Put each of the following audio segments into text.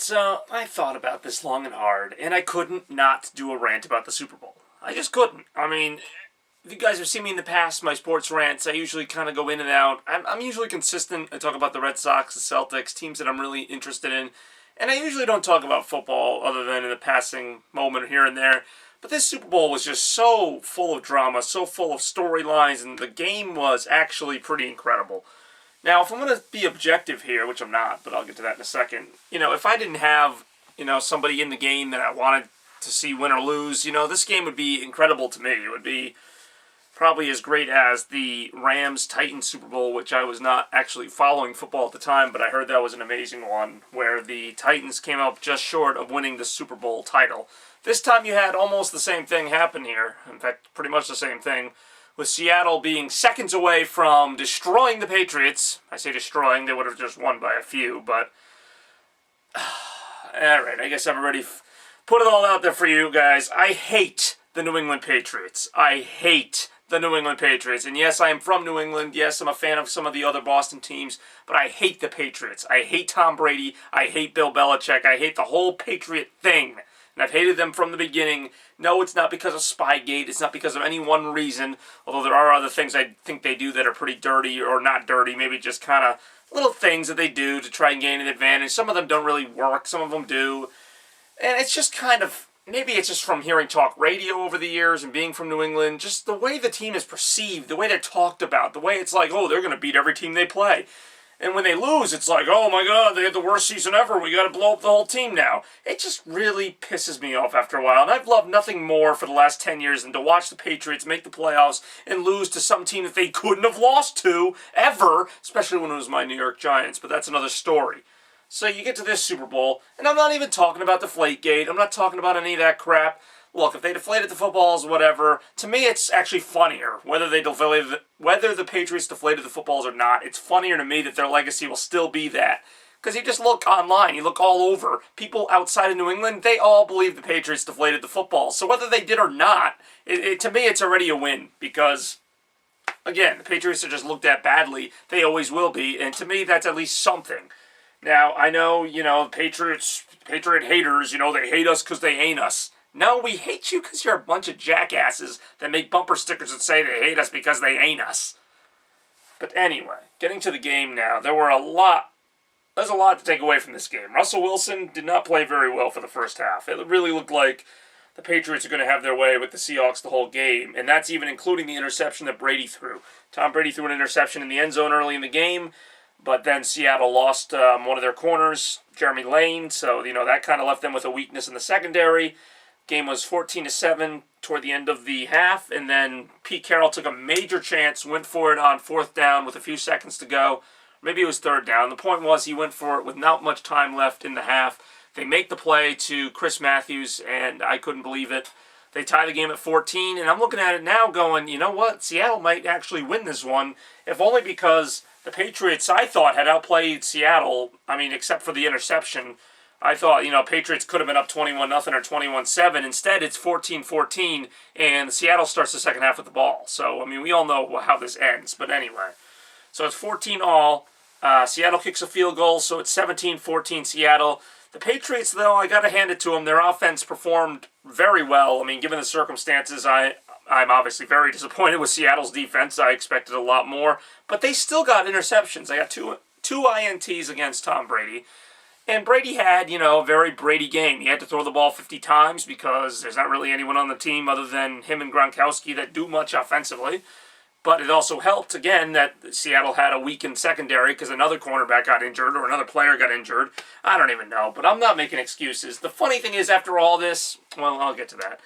So, I thought about this long and hard, and I couldn't not do a rant about the Super Bowl. I just couldn't. I mean, if you guys have seen me in the past, my sports rants, I usually kind of go in and out. I'm usually consistent. I talk about the Red Sox, the Celtics, teams that I'm really interested in. And I usually don't talk about football other than in a passing moment here and there. But this Super Bowl was just so full of drama, so full of storylines, and the game was actually pretty incredible. Now, if I'm going to be objective here, which I'm not, but I'll get to that in a second, if I didn't have, somebody in the game that I wanted to see win or lose, this game would be incredible to me. It would be probably as great as the Rams-Titans Super Bowl, which I was not actually following football at the time, but I heard that was an amazing one, where the Titans came up just short of winning the Super Bowl title. This time you had almost the same thing happen here. In fact, pretty much the same thing, with Seattle being seconds away from destroying the Patriots. I say destroying, they would have just won by a few, but alright, I guess I've already put it all out there for you guys. I hate the New England Patriots. I hate the New England Patriots. And yes, I am from New England. Yes, I'm a fan of some of the other Boston teams, but I hate the Patriots. I hate Tom Brady. I hate Bill Belichick. I hate the whole Patriot thing. And I've hated them from the beginning. No, it's not because of Spygate. It's not because of any one reason, although there are other things I think they do that are pretty dirty, or not dirty, maybe just kind of little things that they do to try and gain an advantage. Some of them don't really work. Some of them do. And it's just kind of, maybe it's just from hearing talk radio over the years and being from New England, just the way the team is perceived, the way they're talked about, the way it's like, oh, they're going to beat every team they play. And when they lose, it's like, oh my God, they had the worst season ever. We got to blow up the whole team now. It just really pisses me off after a while. And I've loved nothing more for the last 10 years than to watch the Patriots make the playoffs and lose to some team that they couldn't have lost to ever, especially when it was my New York Giants. But that's another story. So you get to this Super Bowl, and I'm not even talking about Deflategate. I'm not talking about any of that crap. Look, if they deflated the footballs, whatever, to me it's actually funnier. Whether the Patriots deflated the footballs or not, it's funnier to me that their legacy will still be that. Because you just look online, you look all over. People outside of New England, they all believe the Patriots deflated the footballs. So whether they did or not, to me it's already a win. Because, again, the Patriots are just looked at badly. They always will be. And to me, that's at least something. Now, I know, Patriot haters, they hate us because they ain't us. No, we hate you because you're a bunch of jackasses that make bumper stickers that say they hate us because they ain't us. But anyway, getting to the game now, there's a lot to take away from this game. Russell Wilson did not play very well for the first half. It really looked like the Patriots are going to have their way with the Seahawks the whole game, and that's even including the interception that Brady threw. Tom Brady threw an interception in the end zone early in the game, but then Seattle lost one of their corners, Jeremy Lane, so that kind of left them with a weakness in the secondary. Game was 14-7 toward the end of the half, and then Pete Carroll took a major chance, went for it on fourth down with a few seconds to go. Maybe it was third down. The point was he went for it with not much time left in the half. They make the play to Chris Matthews, and I couldn't believe it. They tie the game at 14, and I'm looking at it now going, you know what? Seattle might actually win this one, if only because the Patriots, I thought, had outplayed Seattle. I mean, except for the interception. I thought, Patriots could have been up 21-0 or 21-7. Instead, it's 14-14, and Seattle starts the second half with the ball. So, we all know how this ends. But anyway, so it's 14-all. Seattle kicks a field goal, so it's 17-14 Seattle. The Patriots, though, I got to hand it to them. Their offense performed very well. Given the circumstances, I'm obviously very disappointed with Seattle's defense. I expected a lot more. But they still got interceptions. They got two INTs against Tom Brady. And Brady had, a very Brady game. He had to throw the ball 50 times because there's not really anyone on the team other than him and Gronkowski that do much offensively. But it also helped, again, that Seattle had a weakened secondary because another cornerback got injured or another player got injured. I don't even know, but I'm not making excuses. The funny thing is, after all this, well, I'll get to that.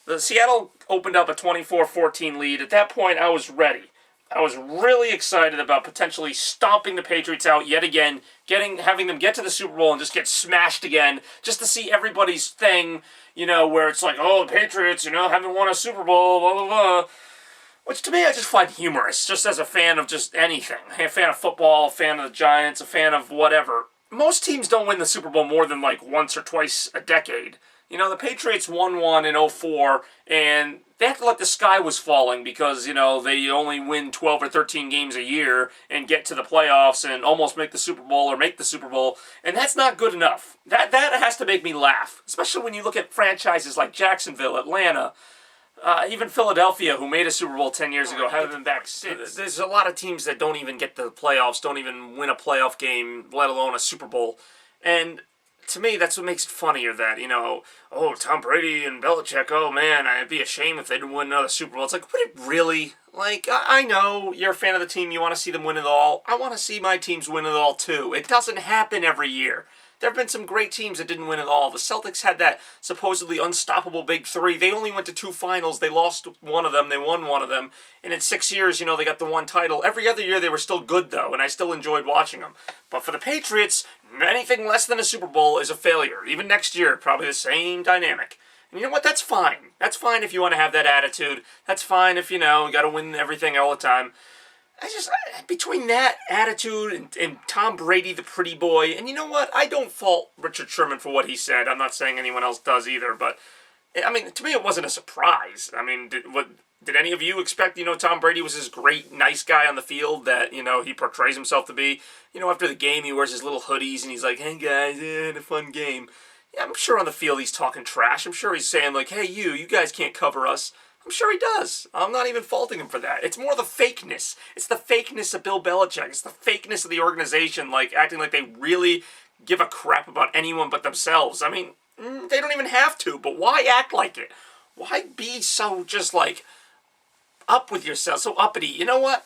The Seattle opened up a 24-14 lead. At that point, I was ready. I was really excited about potentially stomping the Patriots out yet again, having them get to the Super Bowl and just get smashed again, just to see everybody's thing, where it's like, oh, the Patriots, haven't won a Super Bowl, blah, blah, blah. Which to me, I just find humorous, just as a fan of just anything. A fan of football, a fan of the Giants, a fan of whatever. Most teams don't win the Super Bowl more than like once or twice a decade. The Patriots won one in '04, and they acted like the sky was falling because, they only win 12 or 13 games a year and get to the playoffs and almost make the Super Bowl or make the Super Bowl, and that's not good enough. That has to make me laugh, especially when you look at franchises like Jacksonville, Atlanta, even Philadelphia, who made a Super Bowl 10 years ago, haven't been back since. There's a lot of teams that don't even get to the playoffs, don't even win a playoff game, let alone a Super Bowl. And to me, that's what makes it funnier that, Tom Brady and Belichick, oh man, I'd be ashamed if they didn't win another Super Bowl. It's like, would it really? Like, I know you're a fan of the team, you want to see them win it all. I want to see my teams win it all too. It doesn't happen every year. There have been some great teams that didn't win it all. The Celtics had that supposedly unstoppable big three. They only went to 2 finals. They lost one of them. They won one of them. And in 6 years, they got the one title. Every other year, they were still good, though, and I still enjoyed watching them. But for the Patriots, anything less than a Super Bowl is a failure. Even next year, probably the same dynamic. And you know what? That's fine. That's fine if you want to have that attitude. That's fine if, you got to win everything all the time. Between that attitude and Tom Brady, the pretty boy, and you know what? I don't fault Richard Sherman for what he said. I'm not saying anyone else does either, but, to me it wasn't a surprise. Did any of you expect, Tom Brady was this great, nice guy on the field that, he portrays himself to be? After the game, he wears his little hoodies and he's like, hey guys, had a fun game. Yeah, I'm sure on the field he's talking trash. I'm sure he's saying like, hey you guys can't cover us. I'm sure he does. I'm not even faulting him for that. It's more the fakeness. It's the fakeness of Bill Belichick. It's the fakeness of the organization, like acting like they really give a crap about anyone but themselves. They don't even have to, but why act like it? Why be so just like up with yourself, so uppity? You know what?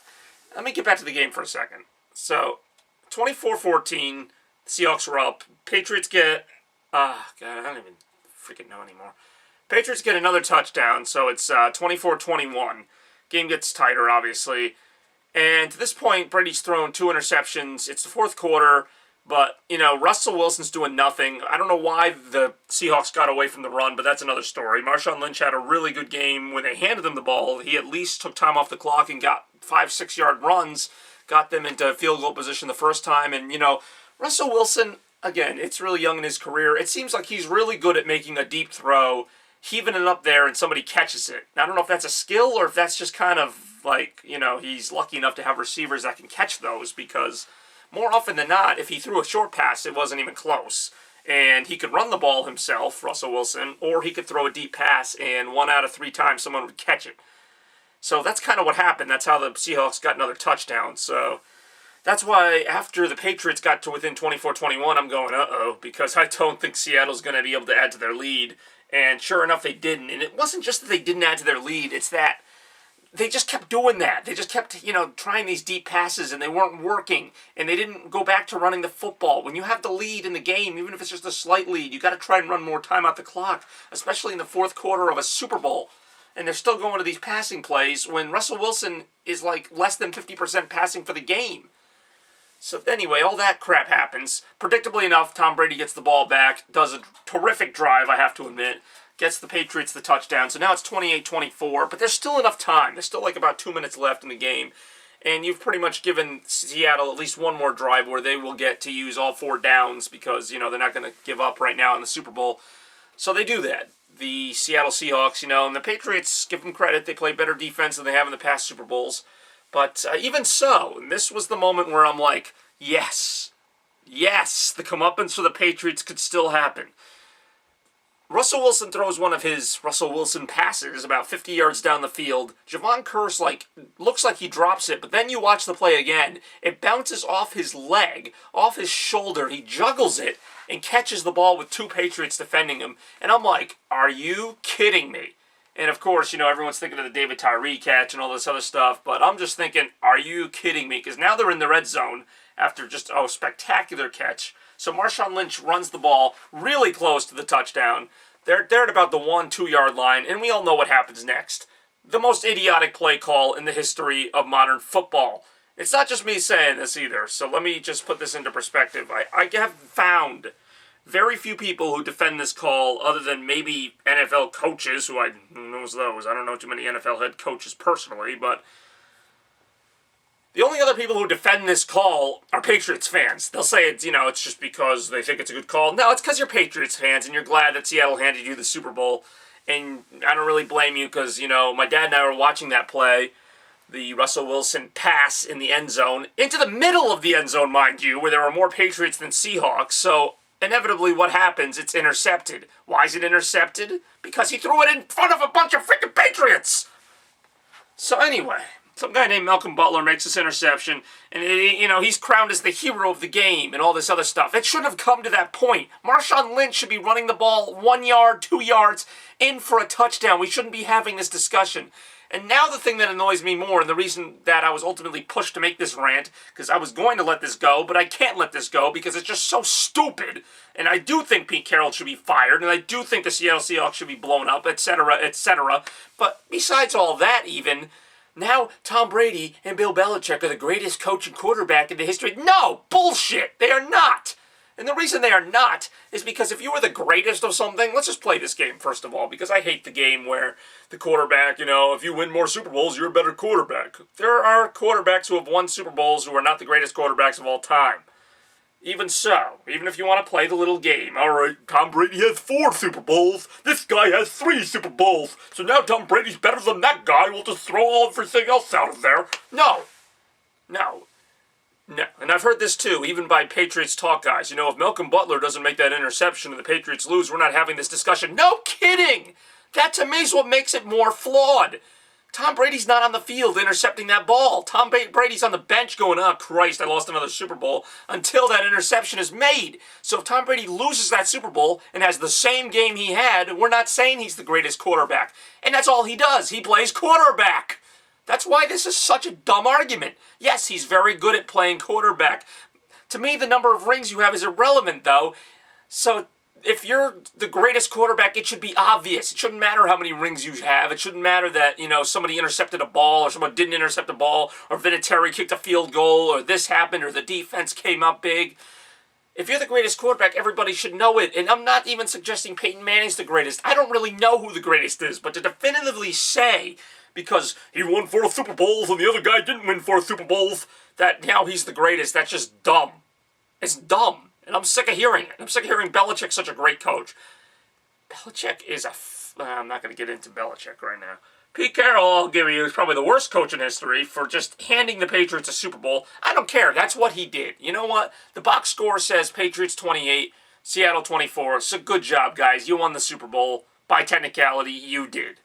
Let me get back to the game for a second. So, 24-14, Seahawks were up. Patriots get, God, I don't even freaking know anymore. Patriots get another touchdown, so it's 24-21. Game gets tighter, obviously. And to this point, Brady's thrown 2 interceptions. It's the fourth quarter, but, Russell Wilson's doing nothing. I don't know why the Seahawks got away from the run, but that's another story. Marshawn Lynch had a really good game. When they handed him the ball, he at least took time off the clock and got 5-6 yard runs, got them into field goal position the first time. And, Russell Wilson, again, it's really young in his career. It seems like he's really good at making a deep throw, heaving it up there, and somebody catches it. I don't know if that's a skill or if that's just kind of like, he's lucky enough to have receivers that can catch those, because more often than not, if he threw a short pass, it wasn't even close. And he could run the ball himself, Russell Wilson, or he could throw a deep pass, and 1 out of 3 times someone would catch it. So that's kind of what happened. That's how the Seahawks got another touchdown. So that's why after the Patriots got to within 24-21, I'm going, uh-oh, because I don't think Seattle's going to be able to add to their lead. And sure enough, they didn't. And it wasn't just that they didn't add to their lead. It's that they just kept doing that. They just kept, trying these deep passes, and they weren't working. And they didn't go back to running the football. When you have the lead in the game, even if it's just a slight lead, you got to try and run more time out the clock, especially in the fourth quarter of a Super Bowl. And they're still going to these passing plays when Russell Wilson is like less than 50% passing for the game. So anyway, all that crap happens. Predictably enough, Tom Brady gets the ball back, does a terrific drive, I have to admit, gets the Patriots the touchdown. So now it's 28-24, but there's still enough time. There's still like about 2 minutes left in the game. And you've pretty much given Seattle at least one more drive where they will get to use all 4 downs because, they're not going to give up right now in the Super Bowl. So they do that. The Seattle Seahawks, and the Patriots, give them credit, they play better defense than they have in the past Super Bowls. But even so, and this was the moment where I'm like, yes, the comeuppance for the Patriots could still happen. Russell Wilson throws one of his Russell Wilson passes about 50 yards down the field. Javon Curse, looks like he drops it, but then you watch the play again. It bounces off his leg, off his shoulder. He juggles it and catches the ball with 2 Patriots defending him. And I'm like, are you kidding me? And of course, everyone's thinking of the David Tyree catch and all this other stuff, but I'm just thinking, are you kidding me? Because now they're in the red zone after just a spectacular catch. So Marshawn Lynch runs the ball really close to the touchdown. They're at about the 1-2 yard line, and we all know what happens next. The most idiotic play call in the history of modern football. It's not just me saying this either, so let me just put this into perspective. I have found very few people who defend this call other than maybe NFL coaches, who knows those? I don't know too many NFL head coaches personally, but The only other people who defend this call are Patriots fans. They'll say it's just because they think it's a good call. No, it's because you're Patriots fans and you're glad that Seattle handed you the Super Bowl. And I don't really blame you because, my dad and I were watching that play, the Russell Wilson pass in the end zone, into the middle of the end zone, mind you, where there were more Patriots than Seahawks. So inevitably what happens, it's intercepted. Why is it intercepted? Because he threw it in front of a bunch of freaking Patriots. So anyway, some guy named Malcolm Butler makes this interception, and he's crowned as the hero of the game and all this other stuff. It shouldn't have come to that point. Marshawn Lynch should be running the ball 1 yard, 2 yards, in for a touchdown. We shouldn't be having this discussion. And now the thing that annoys me more, and the reason that I was ultimately pushed to make this rant, because I was going to let this go, but I can't let this go because it's just so stupid. And I do think Pete Carroll should be fired, and I do think the Seattle Seahawks should be blown up, etc., etc. But besides all that even, now Tom Brady and Bill Belichick are the greatest coach and quarterback in the history. No! Bullshit! They are not! And the reason they are not is because if you were the greatest of something, let's just play this game first of all, because I hate the game where the quarterback, if you win more Super Bowls, you're a better quarterback. There are quarterbacks who have won Super Bowls who are not the greatest quarterbacks of all time. Even so, even if you want to play the little game, all right, Tom Brady has 4 Super Bowls, this guy has 3 Super Bowls, so now Tom Brady's better than that guy, we'll just throw everything else out of there. No. And I've heard this too, even by Patriots talk guys. If Malcolm Butler doesn't make that interception and the Patriots lose, we're not having this discussion. No kidding! That to me is what makes it more flawed. Tom Brady's not on the field intercepting that ball. Tom Brady's on the bench going, oh Christ, I lost another Super Bowl, until that interception is made. So if Tom Brady loses that Super Bowl and has the same game he had, we're not saying he's the greatest quarterback. And that's all he does. He plays quarterback. That's why this is such a dumb argument. Yes, he's very good at playing quarterback. To me, the number of rings you have is irrelevant, though. So if you're the greatest quarterback, it should be obvious. It shouldn't matter how many rings you have. It shouldn't matter that, somebody intercepted a ball or someone didn't intercept a ball or Vinatieri kicked a field goal or this happened or the defense came up big. If you're the greatest quarterback, everybody should know it. And I'm not even suggesting Peyton Manning's the greatest. I don't really know who the greatest is. But to definitively say, because he won 4 Super Bowls and the other guy didn't win 4 Super Bowls, that now he's the greatest, that's just dumb. It's dumb. And I'm sick of hearing it. I'm sick of hearing Belichick's such a great coach. Belichick is I'm not going to get into Belichick right now. Pete Carroll, I'll give you, is probably the worst coach in history for just handing the Patriots a Super Bowl. I don't care. That's what he did. You know what? The box score says Patriots 28, Seattle 24. So good job, guys. You won the Super Bowl. By technicality, you did.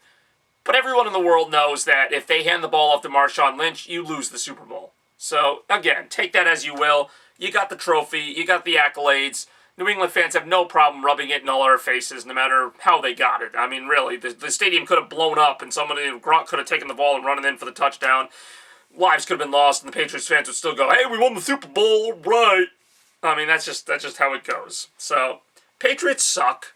But everyone in the world knows that if they hand the ball off to Marshawn Lynch, you lose the Super Bowl. So, again, take that as you will. You got the trophy. You got the accolades. New England fans have no problem rubbing it in all our faces, no matter how they got it. I mean, really, the stadium could have blown up, and Gronk could have taken the ball and run it in for the touchdown. Lives could have been lost, and the Patriots fans would still go, hey, we won the Super Bowl, right? I mean, that's just how it goes. So, Patriots suck.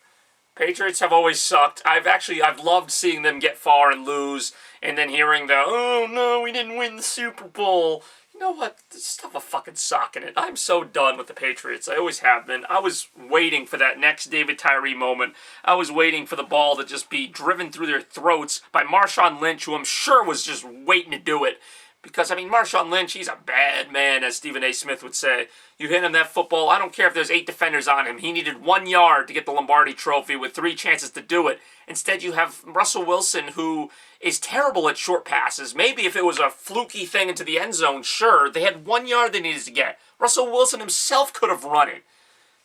Patriots have always sucked. I've loved seeing them get far and lose, and then hearing oh no, we didn't win the Super Bowl. You know what? Just have a fucking sock in it. I'm so done with the Patriots. I always have been. I was waiting for that next David Tyree moment. I was waiting for the ball to just be driven through their throats by Marshawn Lynch, who I'm sure was just waiting to do it. Because, Marshawn Lynch, he's a bad man, as Stephen A. Smith would say. You hit him that football, I don't care if there's 8 defenders on him. He needed 1 yard to get the Lombardi Trophy with 3 chances to do it. Instead, you have Russell Wilson, who is terrible at short passes. Maybe if it was a fluky thing into the end zone, sure. They had 1 yard they needed to get. Russell Wilson himself could have run it.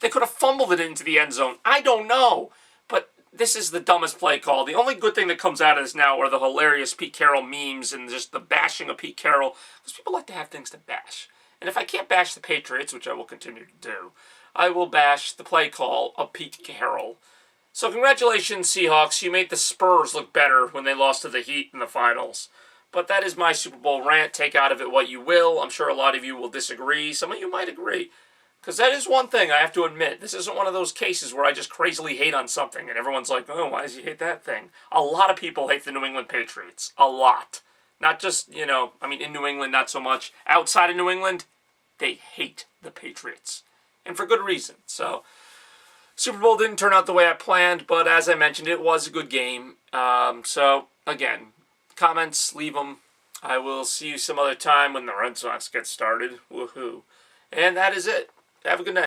They could have fumbled it into the end zone. I don't know. But this is the dumbest play call. The only good thing that comes out of this now are the hilarious Pete Carroll memes and just the bashing of Pete Carroll. Because people like to have things to bash. And if I can't bash the Patriots, which I will continue to do, I will bash the play call of Pete Carroll. So congratulations, Seahawks. You made the Spurs look better when they lost to the Heat in the finals. But that is my Super Bowl rant. Take out of it what you will. I'm sure a lot of you will disagree. Some of you might agree. Because that is one thing I have to admit. This isn't one of those cases where I just crazily hate on something and everyone's like, oh, why does he hate that thing? A lot of people hate the New England Patriots. A lot. Not just, in New England, not so much. Outside of New England, they hate the Patriots. And for good reason. So, Super Bowl didn't turn out the way I planned, but as I mentioned, it was a good game. So, again, comments, leave them. I will see you some other time when the Renaissance gets started. Woohoo. And that is it. Have a good night.